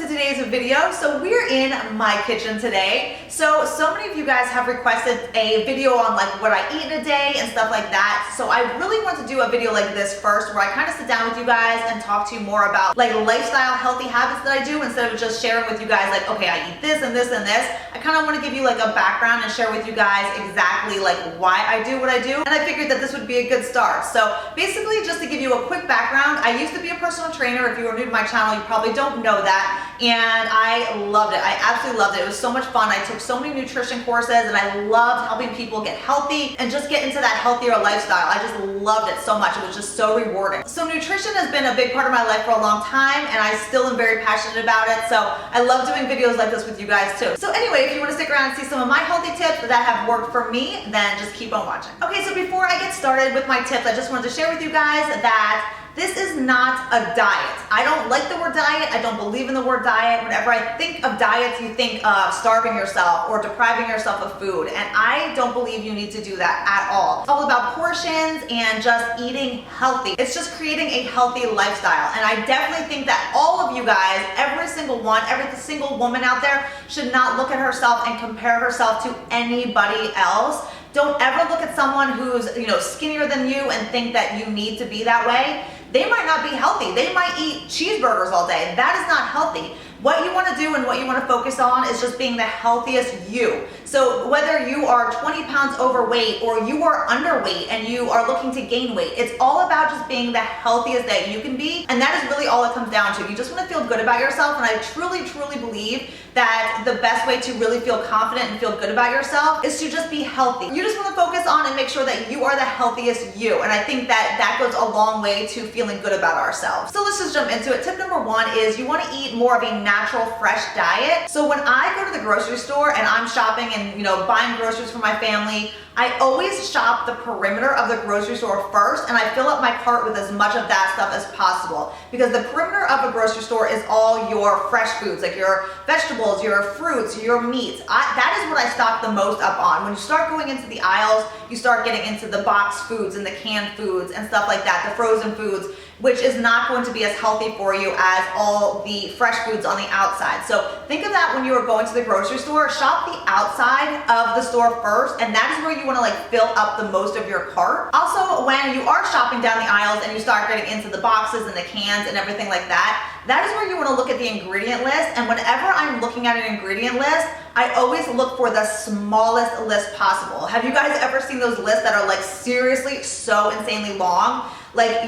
today's video. So we're in my kitchen today. So many of you guys have requested a video on like what I eat in a day and stuff like that. So I really want to do a video like this first where I kind of sit down with you guys and talk to you more about like lifestyle healthy habits that I do instead of just sharing with you guys like, okay, I eat this and this and this. I kind of want to give you like a background and share with you guys exactly like why I do what I do. And I figured that this would be a good start. So basically just to give you a quick background, I used to be a personal trainer. If you are new to my channel, you probably don't know that. And I loved it. I absolutely loved it. It was so much fun. I took so many nutrition courses and I loved helping people get healthy and just get into that healthier lifestyle. I just loved it so much. It was just so rewarding. So nutrition has been a big part of my life for a long time and I still am very passionate about it. So I love doing videos like this with you guys too. So anyway, if you want to stick around and see some of my healthy tips that have worked for me, then just keep on watching. Okay, so before I get started with my tips, I just wanted to share with you guys that this is not a diet. I don't like the word diet. I don't believe in the word diet. Whenever I think of diets, you think of starving yourself or depriving yourself of food. And I don't believe you need to do that at all. It's all about portions and just eating healthy. It's just creating a healthy lifestyle. And I definitely think that all of you guys, every single one, every single woman out there should not look at herself and compare herself to anybody else. Don't ever look at someone who's, skinnier than you and think that you need to be that way. They might not be healthy. They might eat cheeseburgers all day. That is not healthy. What you want to do and what you want to focus on is just being the healthiest you. So whether you are 20 pounds overweight or you are underweight and you are looking to gain weight, it's all about just being the healthiest that you can be. And that is really all it comes down to. You just want to feel good about yourself. And I truly, truly believe that the best way to really feel confident and feel good about yourself is to just be healthy. You just want to focus on and make sure that you are the healthiest you. And I think that goes a long way to feeling good about ourselves. So let's just jump into it. Tip number one is you want to eat more of a natural, fresh diet. So when I go to the grocery store and I'm shopping and buying groceries for my family, I always shop the perimeter of the grocery store first and I fill up my cart with as much of that stuff as possible because the perimeter of a grocery store is all your fresh foods, like your vegetables, your fruits, your meats. That is what I stock the most up on. When you start going into the aisles, you start getting into the boxed foods and the canned foods and stuff like that, the frozen foods, which is not going to be as healthy for you as all the fresh foods on the outside. So think of that when you are going to the grocery store. Shop the outside of the store first, and that is where you want to fill up the most of your cart. Also, when you are shopping down the aisles and you start getting into the boxes and the cans and everything like that, that is where you want to look at the ingredient list. And whenever I'm looking at an ingredient list, I always look for the smallest list possible. Have you guys ever seen those lists that are seriously so insanely long?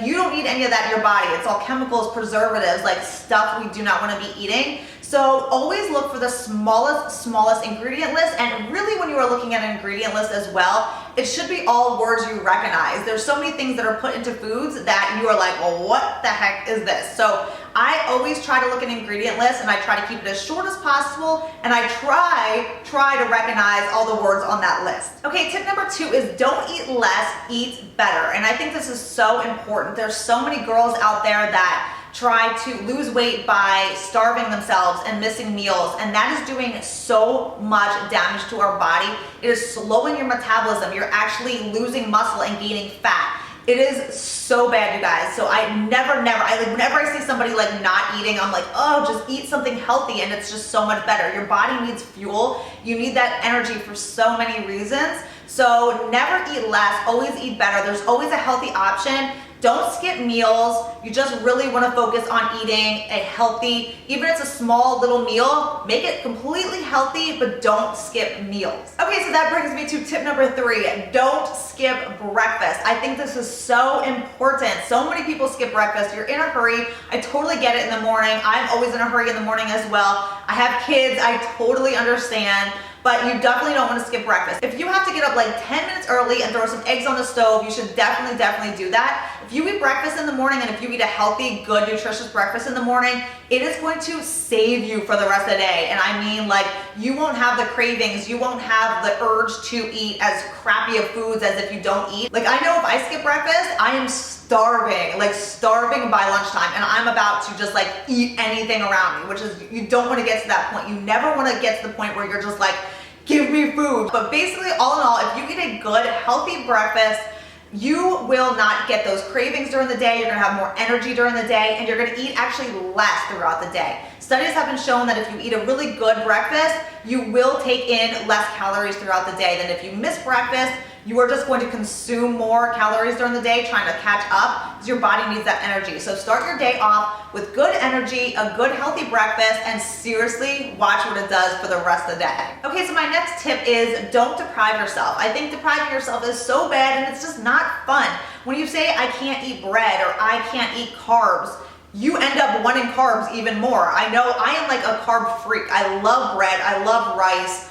You don't need any of that in your body. It's all chemicals, preservatives, stuff we do not want to be eating. So always look for the smallest ingredient list. And really when you are looking at an ingredient list as well, it should be all words you recognize. There's so many things that are put into foods that you are like, well, what the heck is this? So I always try to look at an ingredient list and I try to keep it as short as possible. And I try to recognize all the words on that list. Okay, tip number two is don't eat less, eat better. And I think this is so important. There's so many girls out there that try to lose weight by starving themselves and missing meals, and that is doing so much damage to our body. It is slowing your metabolism. You're actually losing muscle and gaining fat. It is so bad, you guys. So whenever I see somebody not eating, I'm like, oh, just eat something healthy and it's just so much better. Your body needs fuel. You need that energy for so many reasons. So never eat less, always eat better. There's always a healthy option. Don't skip meals. You just really want to focus on eating a healthy, even if it's a small little meal, make it completely healthy, but don't skip meals. Okay, so that brings me to tip number three. Don't skip breakfast. I think this is so important. So many people skip breakfast. You're in a hurry. I totally get it in the morning. I'm always in a hurry in the morning as well. I have kids. I totally understand. But you definitely don't want to skip breakfast. If you have to get up 10 minutes early and throw some eggs on the stove, you should definitely do that. If you eat breakfast in the morning and if you eat a healthy, good, nutritious breakfast in the morning, it is going to save you for the rest of the day. And I mean, you won't have the cravings, you won't have the urge to eat as crappy of foods as if you don't eat. I know if I skip breakfast, I am starving by lunchtime, and I'm about to just eat anything around me, which is, you don't want to get to that point. You never want to get to the point where you're just give me food. But basically, all in all, if you eat a good, healthy breakfast, you will not get those cravings during the day, you're gonna have more energy during the day, and you're gonna eat actually less throughout the day. Studies have been shown that if you eat a really good breakfast, you will take in less calories throughout the day than if you miss breakfast. You are just going to consume more calories during the day trying to catch up because your body needs that energy. So start your day off with good energy, a good healthy breakfast, and seriously watch what it does for the rest of the day. Okay, so my next tip is don't deprive yourself. I think depriving yourself is so bad and it's just not fun. When you say I can't eat bread or I can't eat carbs, you end up wanting carbs even more. I know I am like a carb freak. I love bread, I love rice.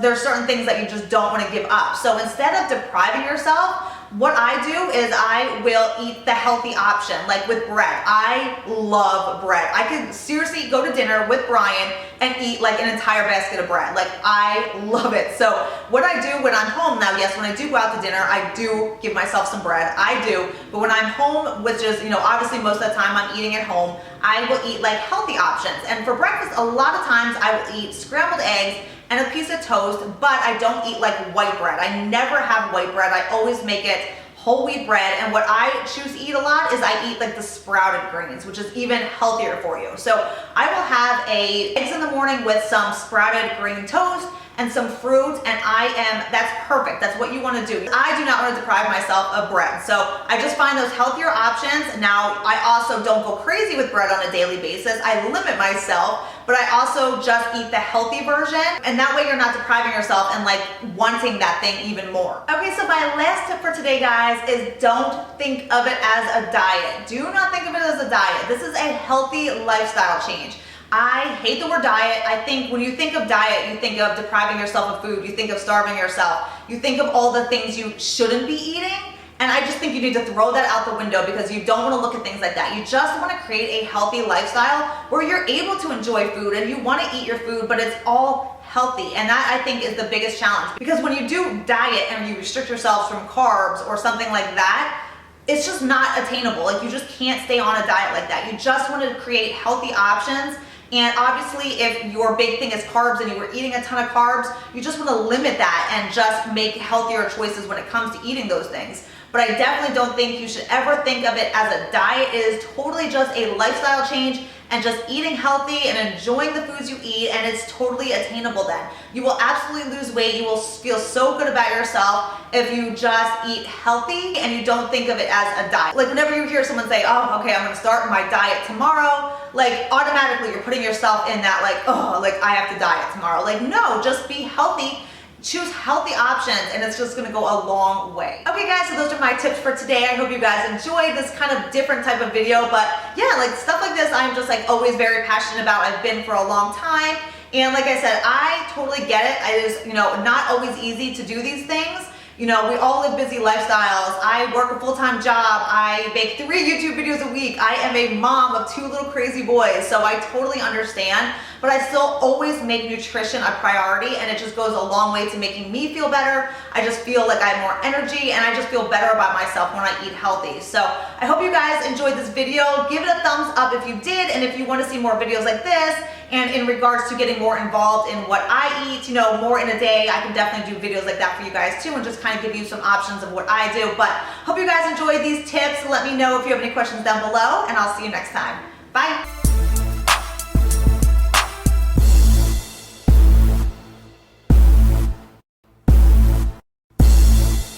There's certain things that you just don't want to give up. So instead of depriving yourself, what I do is I will eat the healthy option, like with bread. I love bread. I could seriously go to dinner with Brian and eat like an entire basket of bread. Like I love it. So what I do when I'm home now, yes, when I do go out to dinner, I do give myself some bread. I do. But when I'm home, which is, obviously most of the time I'm eating at home, I will eat like healthy options. And for breakfast, a lot of times I will eat scrambled eggs and a piece of toast, but I don't eat like white bread. I never have white bread. I always make it whole wheat bread, and what I choose to eat a lot is I eat like the sprouted grains, which is even healthier for you. So I will have eggs in the morning with some sprouted green toast and some fruit, and that's perfect. That's what you want to do. I do not want to deprive myself of bread. So I just find those healthier options. Now, I also don't go crazy with bread on a daily basis. I limit myself, but I also just eat the healthy version, and that way you're not depriving yourself and like wanting that thing even more. Okay, so my last tip for today, guys, is don't think of it as a diet. Do not think of it as a diet. This is a healthy lifestyle change. I hate the word diet. I think when you think of diet, you think of depriving yourself of food, you think of starving yourself, you think of all the things you shouldn't be eating. And I just think you need to throw that out the window because you don't want to look at things like that. You just want to create a healthy lifestyle where you're able to enjoy food and you want to eat your food, but it's all healthy. And that I think is the biggest challenge, because when you do diet and you restrict yourselves from carbs or something like that, it's just not attainable. Like you just can't stay on a diet like that. You just want to create healthy options. And obviously, if your big thing is carbs and you were eating a ton of carbs, you just want to limit that and just make healthier choices when it comes to eating those things. But I definitely don't think you should ever think of it as a diet. It is totally just a lifestyle change and just eating healthy and enjoying the foods you eat, and it's totally attainable then. You will absolutely lose weight. You will feel so good about yourself if you just eat healthy and you don't think of it as a diet. Like whenever you hear someone say, oh, okay, I'm gonna start my diet tomorrow, like automatically you're putting yourself in that like, oh, like I have to diet tomorrow. Like no, just be healthy. Choose healthy options and it's just gonna go a long way. Okay guys, so those are my tips for today. I hope you guys enjoyed this kind of different type of video, but yeah, like stuff like this I'm just like always very passionate about. I've been for a long time, and like I said, I totally get it. It is, not always easy to do these things. We all live busy lifestyles. I work a full-time job. I make 3 YouTube videos a week. I am a mom of 2 little crazy boys, so I totally understand, but I still always make nutrition a priority, and it just goes a long way to making me feel better. I just feel like I have more energy, and I just feel better about myself when I eat healthy. So I hope you guys enjoyed this video. Give it a thumbs up if you did, and if you want to see more videos like this, and in regards to getting more involved in what I eat, more in a day, I can definitely do videos like that for you guys too, and just kind of give you some options of what I do. But hope you guys enjoyed these tips. Let me know if you have any questions down below, and I'll see you next time. Bye.